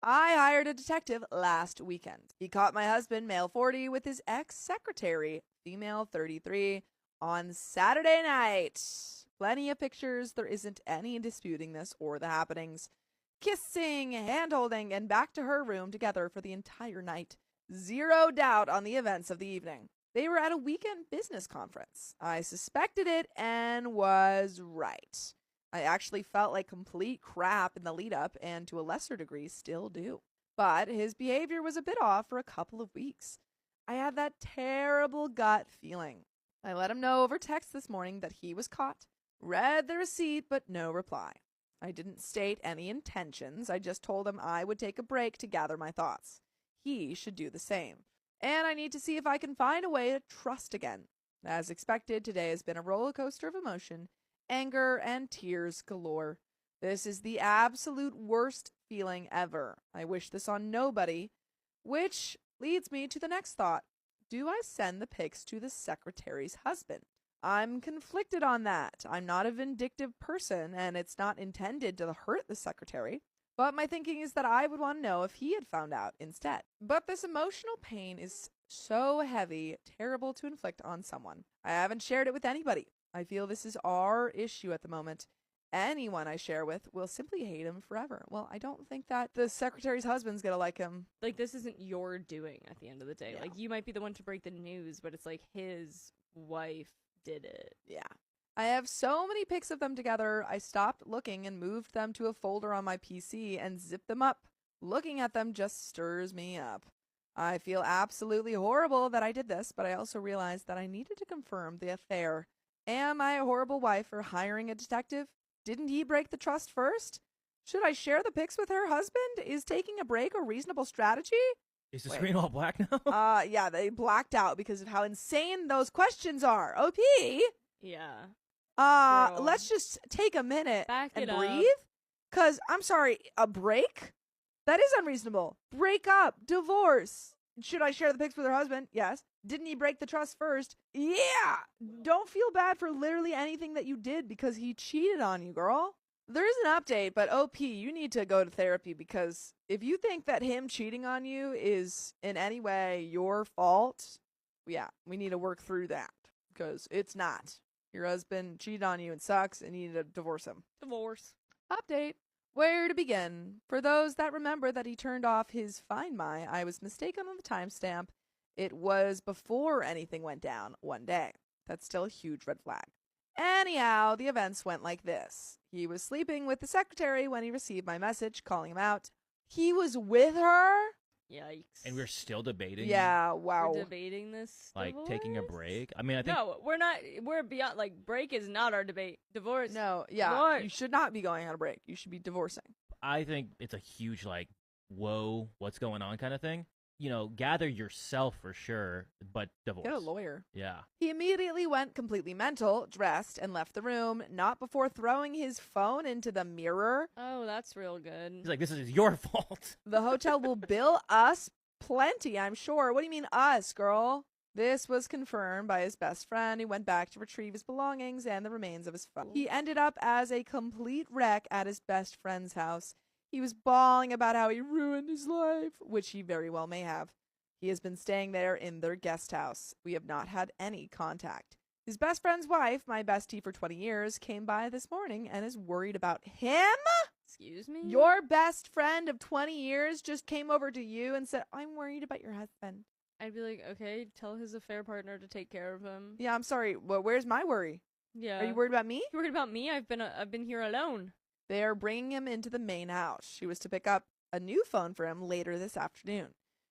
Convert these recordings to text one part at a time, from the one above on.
I hired a detective last weekend. He caught my husband, male 40, with his ex-secretary, female 33, on Saturday night. Plenty of pictures. There isn't any disputing this or the happenings. Kissing, hand-holding, and back to her room together for the entire night. Zero doubt on the events of the evening. They were at a weekend business conference. I suspected it and was right. I actually felt like complete crap in the lead-up, and to a lesser degree still do. But his behavior was a bit off for a couple of weeks. I had that terrible gut feeling. I let him know over text this morning that he was caught. Read the receipt, but no reply. I didn't state any intentions. I just told him I would take a break to gather my thoughts. He should do the same. And I need to see if I can find a way to trust again. As expected, today has been a roller coaster of emotion, anger, and tears galore. This is the absolute worst feeling ever. I wish this on nobody, which leads me to the next thought. Do I send the pics to the secretary's husband? I'm conflicted on that. I'm not a vindictive person, and it's not intended to hurt the secretary. But my thinking is that I would want to know if he had found out instead. But this emotional pain is so heavy, terrible to inflict on someone. I haven't shared it with anybody. I feel this is our issue at the moment. Anyone I share with will simply hate him forever. Well, I don't think that the secretary's husband's gonna like him. Like, this isn't your doing at the end of the day. Yeah. Like, you might be the one to break the news, but it's like his wife did it. Yeah. I have so many pics of them together, I stopped looking and moved them to a folder on my PC and zipped them up. Looking at them just stirs me up. I feel absolutely horrible that I did this, but I also realized that I needed to confirm the affair. Am I a horrible wife for hiring a detective? Didn't he break the trust first? Should I share the pics with her husband? Is taking a break a reasonable strategy? Is the screen all black now? Yeah, they blacked out because of how insane those questions are. OP? Yeah. Girl. Let's just take a minute Back and it up. breathe. Cause I'm sorry, a break? That is unreasonable. Break up, divorce. Should I share the pics with her husband? Yes. Didn't he break the trust first? Yeah. Don't feel bad for literally anything that you did because he cheated on you, girl. There is an update, but OP, you need to go to therapy because if you think that him cheating on you is in any way your fault, yeah, we need to work through that because it's not. Your husband cheated on you and sucks and you need to divorce him. Divorce. Update. Where to begin? For those that remember that he turned off his Find My, I was mistaken on the timestamp. It was before anything went down one day. That's still a huge red flag. Anyhow, the events went like this. He was sleeping with the secretary when he received my message calling him out. He was with her? Yikes. And we're still debating. Yeah, wow. We're debating this. Like taking a divorce? break. I mean, I think No, we're not. We're beyond. Like, break is not our debate. Divorce. No, yeah. Divorce. You should not be going on a break. You should be divorcing. I think it's a huge like, whoa, what's going on kind of thing. You know, gather yourself for sure, but divorce. Get a lawyer. Yeah. He immediately went completely mental, dressed, and left the room, not before throwing his phone into the mirror. Oh, that's real good. He's like, this is your fault. The hotel will bill us plenty, I'm sure. What do you mean us, girl? This was confirmed by his best friend, who went back to retrieve his belongings and the remains of his phone. He ended up as a complete wreck at his best friend's house. He was bawling about how he ruined his life, which he very well may have. He has been staying there in their guest house. We have not had any contact. His best friend's wife, my bestie for 20 years, came by this morning and is worried about him? Excuse me? Your best friend of 20 years just came over to you and said, I'm worried about your husband. I'd be like, okay, tell his affair partner to take care of him. Yeah, I'm sorry. Well, where's my worry? Yeah. Are you worried about me? You worried about me? I've been here alone. They are bringing him into the main house. She was to pick up a new phone for him later this afternoon.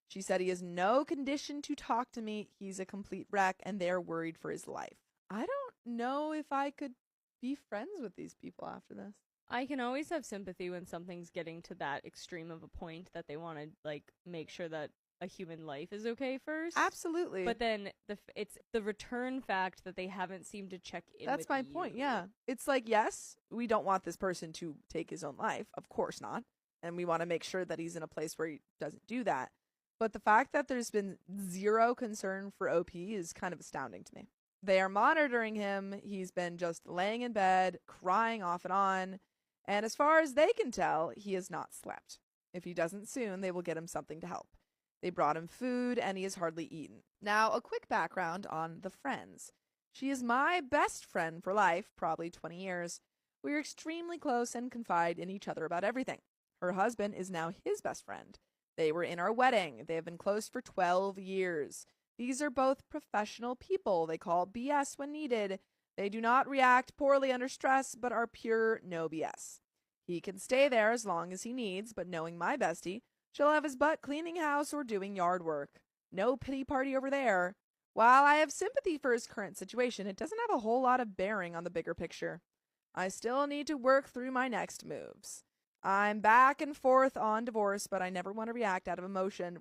She said he has no condition to talk to me. He's a complete wreck, and they're worried for his life. I don't know if I could be friends with these people after this. I can always have sympathy when something's getting to that extreme of a point that they want to, like, make sure that a human life is okay first. Absolutely. But then it's the return fact that they haven't seemed to check in. That's with my you. point, yeah. It's like, yes, we don't want this person to take his own life. Of course not. And we want to make sure that he's in a place where he doesn't do that. But the fact that there's been zero concern for OP is kind of astounding to me. They are monitoring him. He's been just laying in bed, crying off and on. And as far as they can tell, he has not slept. If he doesn't soon, they will get him something to help. They brought him food, and he has hardly eaten. Now, a quick background on the friends. She is my best friend for life, probably 20 years. We are extremely close and confide in each other about everything. Her husband is now his best friend. They were in our wedding. They have been close for 12 years. These are both professional people. They call BS when needed. They do not react poorly under stress, but are pure no BS. He can stay there as long as he needs, but knowing my bestie, she'll have his butt cleaning house or doing yard work. No pity party over there. While I have sympathy for his current situation, it doesn't have a whole lot of bearing on the bigger picture. I still need to work through my next moves. I'm back and forth on divorce, but I never want to react out of emotion.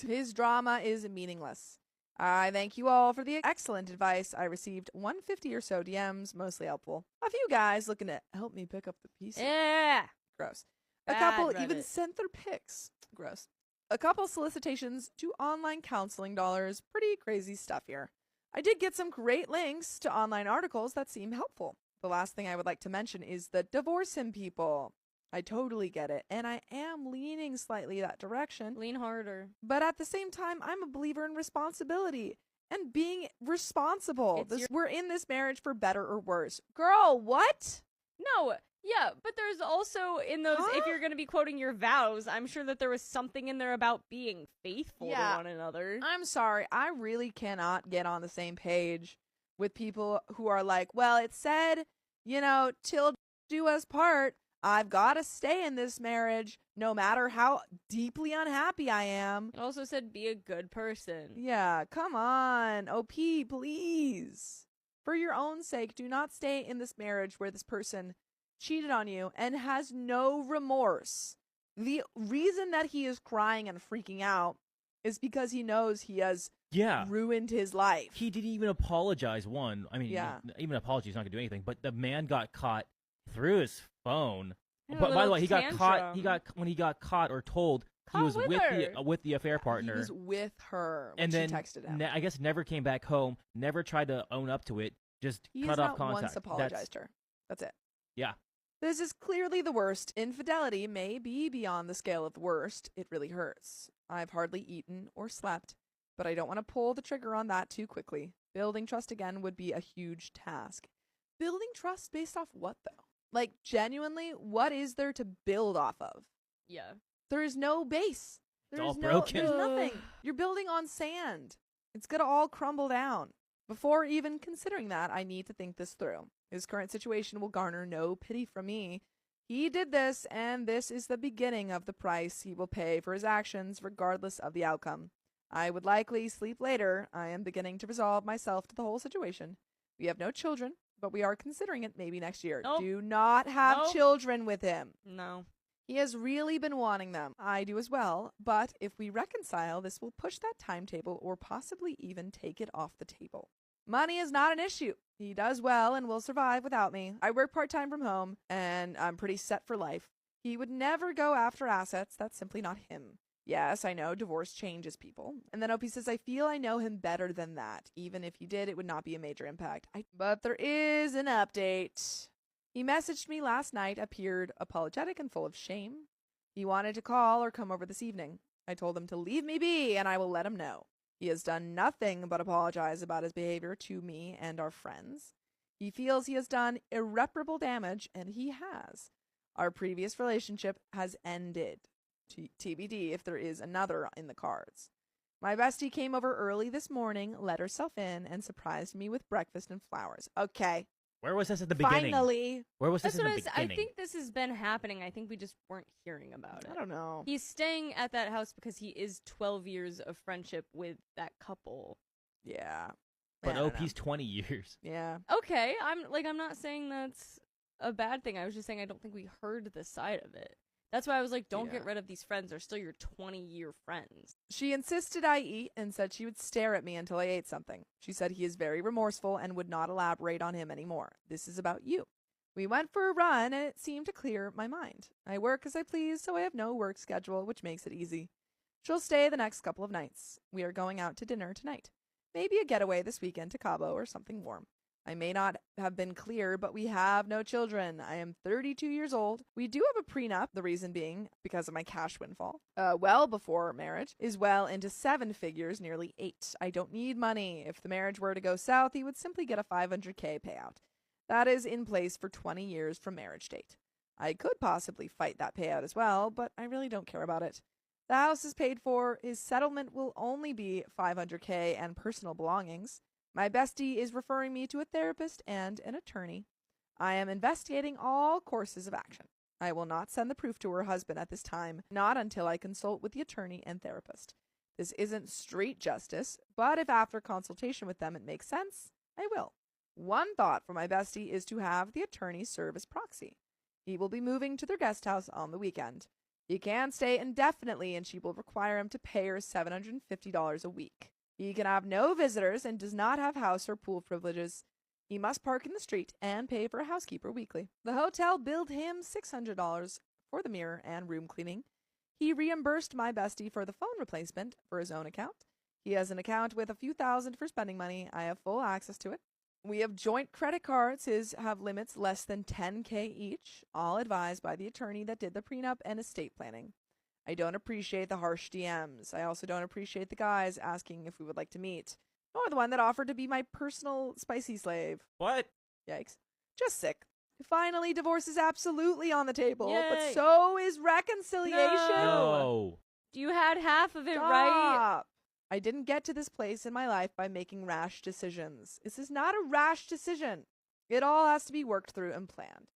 His drama is meaningless. I thank you all for the excellent advice. I received 150 or so DMs, mostly helpful. A few guys looking to help me pick up the pieces. Yeah. Gross. A Bad couple even Reddit. sent their pics. Gross. A couple solicitations to online counseling dollars. Pretty crazy stuff here. I did get some great links to online articles that seem helpful. The last thing I would like to mention is the divorce him people. I totally get it, and I am leaning slightly that direction. Lean harder. But at the same time, I'm a believer in responsibility and being responsible. We're in this marriage for better or worse. Girl, what? No, yeah, but there's also in those, if you're going to be quoting your vows, I'm sure that there was something in there about being faithful to one another. I'm sorry. I really cannot get on the same page with people who are like, well, it said, till do us part. I've got to stay in this marriage no matter how deeply unhappy I am. It also said be a good person. Yeah, come on. OP, please. For your own sake, do not stay in this marriage where this person cheated on you and has no remorse. The reason that he is crying and freaking out is because he knows he has ruined his life. He didn't even apologize. Even apology is not going to do anything. But the man got caught through his phone. But by the way, he got caught. When he got caught or told, he was with the affair partner. He was with her when and she then texted him. I guess never came back home. Never tried to own up to it. Just he cut has off not contact. once apologized to her. That's it. Yeah. This is clearly the worst. Infidelity may be beyond the scale of the worst. It really hurts. I've hardly eaten or slept, but I don't want to pull the trigger on that too quickly. Building trust again would be a huge task. Building trust based off what, though? Like, genuinely, what is there to build off of? Yeah. There is no base. All broken. There's nothing. You're building on sand. It's going to all crumble down. Before even considering that, I need to think this through. His current situation will garner no pity from me. He did this, and this is the beginning of the price he will pay for his actions, regardless of the outcome. I would likely sleep later. I am beginning to resolve myself to the whole situation. We have no children, but we are considering it maybe next year. Nope. Do not have children with him. No. He has really been wanting them. I do as well, but if we reconcile, this will push that timetable or possibly even take it off the table. Money is not an issue. He does well and will survive without me. I work part-time from home, and I'm pretty set for life. He would never go after assets. That's simply not him. Yes, I know divorce changes people. And then Opie says, I feel I know him better than that. Even if he did, it would not be a major impact. But there is an update. He messaged me last night, appeared apologetic and full of shame. He wanted to call or come over this evening. I told him to leave me be, and I will let him know. He has done nothing but apologize about his behavior to me and our friends. He feels he has done irreparable damage, and he has. Our previous relationship has ended. TBD if there is another in the cards. My bestie came over early this morning, let herself in, and surprised me with breakfast and flowers. Okay. Where was this at the beginning? Finally. Where was this That's in what the I beginning? think this has been happening. I think we just weren't hearing about it. I don't know. He's staying at that house because he is 12 years of friendship with that couple. Yeah. But I don't OP's 20 years. Yeah. Okay, I'm not saying that's a bad thing. I was just saying I don't think we heard the side of it. That's why I was like, don't get rid of these friends. They're still your 20-year friends. She insisted I eat and said she would stare at me until I ate something. She said he is very remorseful and would not elaborate on him anymore. This is about you. We went for a run and it seemed to clear my mind. I work as I please, so I have no work schedule, which makes it easy. She'll stay the next couple of nights. We are going out to dinner tonight. Maybe a getaway this weekend to Cabo or something warm. I may not have been clear, but we have no children. I am 32 years old. We do have a prenup, the reason being because of my cash windfall. Well before marriage, is well into 7 figures, nearly 8. I don't need money. If the marriage were to go south, he would simply get a $500K payout. That is in place for 20 years from marriage date. I could possibly fight that payout as well, but I really don't care about it. The house is paid for. His settlement will only be $500K and personal belongings. My bestie is referring me to a therapist and an attorney. I am investigating all courses of action. I will not send the proof to her husband at this time, not until I consult with the attorney and therapist. This isn't straight justice, but if after consultation with them it makes sense, I will. One thought for my bestie is to have the attorney serve as proxy. He will be moving to their guest house on the weekend. He can stay indefinitely, and she will require him to pay her $750 a week. He can have no visitors and does not have house or pool privileges. He must park in the street and pay for a housekeeper weekly. The hotel billed him $600 for the mirror and room cleaning. He reimbursed my bestie for the phone replacement for his own account. He has an account with a few thousand for spending money. I have full access to it. We have joint credit cards. His have limits less than $10K each, all advised by the attorney that did the prenup and estate planning. I don't appreciate the harsh DMs. I also don't appreciate the guys asking if we would like to meet, nor the one that offered to be my personal spicy slave. What? Yikes. Just sick. Finally, divorce is absolutely on the table, Yay. but so is reconciliation. No. You had half of it Stop. right. I didn't get to this place in my life by making rash decisions. This is not a rash decision. It all has to be worked through and planned.